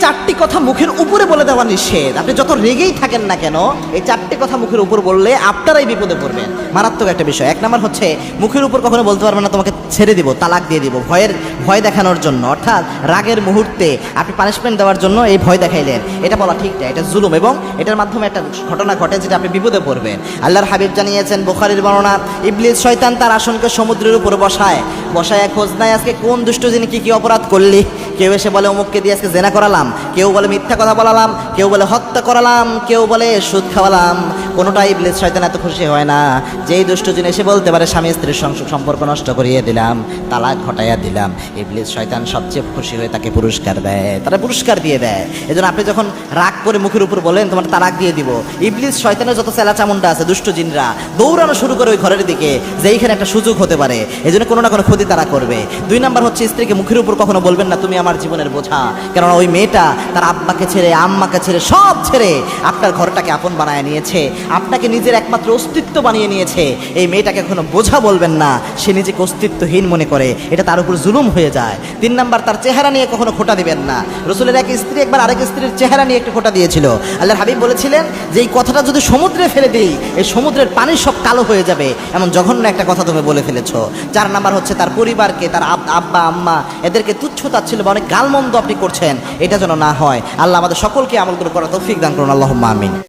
চারটি কথা মুখের উপরে বলে দেওয়া নিষেধ। আপনি যত রেগেই থাকেন না কেন, এই চারটি কথা মুখের উপর বললে আপনারাই বিপদে পড়বেন। মারাত্মক একটা বিষয়। এক নাম্বার হচ্ছে, মুখের উপর কখনো বলতে পারবেন না তোমাকে ছেড়ে দিব, তালাক দিয়ে দিব, ভয় দেখানোর জন্য, অর্থাৎ রাগের মুহূর্তে আপনি পানিশমেন্ট দেওয়ার জন্য এই ভয় দেখাইলেন। এটা বলা ঠিক না, এটা জুলুম, এবং এটার মাধ্যমে একটা ঘটনা ঘটে যেটা আপনি বিপদে পড়বেন। আল্লাহর হাবিব জানিয়েছেন, বুখারীর বর্ণনা, ইবলিস শয়তান তার আসনকে সমুদ্রের উপর বসায় খোঁজ নাই আজকে কোন দুষ্ট যিনি কি অপরাধ করলি। কেউ এসে বলে অমুককে দিয়ে আজকে জেনা করালাম, কেউ বলে মিথ্যা কথা বলালাম, কেউ বলে হত্যা করালাম, কেউ বলে সুদ খাওয়ালাম। কোনোটাই ইবলিস শয়তান এত খুশি হয় না যেই দুষ্ট যিনি এসে বলতে পারে স্বামী স্ত্রীর সম্পর্ক নষ্ট করিয়ে দিলাম, তালাক ঘটাইয়া দিলাম। ইবলিস শয়তান সবচেয়ে খুশি হয়ে তাকে পুরস্কার দেয়, তারা পুরস্কার দিয়ে দেয়। এজন্য আপনি যখন রাগ করে মুখের উপর বলেন তোমার তালাক দিয়ে দিব, ইবলিস শয়তানের যত চেলা চামুন্ডা আছে দুষ্ট জিনরা দৌড়ানো শুরু করে ওই ঘরের দিকে, যে এইখানে একটা সুযোগ হতে পারে, এজন্য কোনো না কোনো ক্ষতি তারা করবে। দুই নাম্বার হচ্ছে, স্ত্রীকে মুখের উপর কখনো বলবেন না তুমি আমার জীবনের বোঝা, কেননা ওই মেয়েটা তার আব্বাকে ছেড়ে আম্মাকে ছেড়ে সব ছেড়ে আপনার ঘরটাকে আপন বানায় নিয়েছে, আপনাকে নিজের একমাত্র অস্তিত্ব বানিয়ে নিয়েছে। এই মেয়েটাকে কখনো বোঝা বলবেন না, সে নিজেকে অস্তিত্বহীন মনে করে, এটা তার উপর জুলুম হয়ে যায়। তিন নাম্বার, তার চেহারা নিয়ে কখনো খোঁটা দিবেন না। রাসূলের এক স্ত্রী একবার আরেক স্ত্রীর চেহারা নিয়ে একটু খোঁটা দিয়েছিল। আল্লাহর হাবিব বলেছিলেন যে এই কথাটা যদি সমুদ্রে ফেলে দিই, এই সমুদ্রের পানি সব কালো হয়ে যাবে, এমন জঘন্য একটা কথা তুমি বলে ফেলেছো। চার নাম্বার হচ্ছে, তার পরিবারকে, তার আব্বা আম্মা এদেরকে তুচ্ছ তাচ্ছিল্য বা অনেক গালমন্দ আপনি করছেন, এটা যেন না হয়। আল্লাহ আমাদের সকলকে আমলগুলো করার তৌফিক দান করুন, আল্লাহুম্মা আমিন।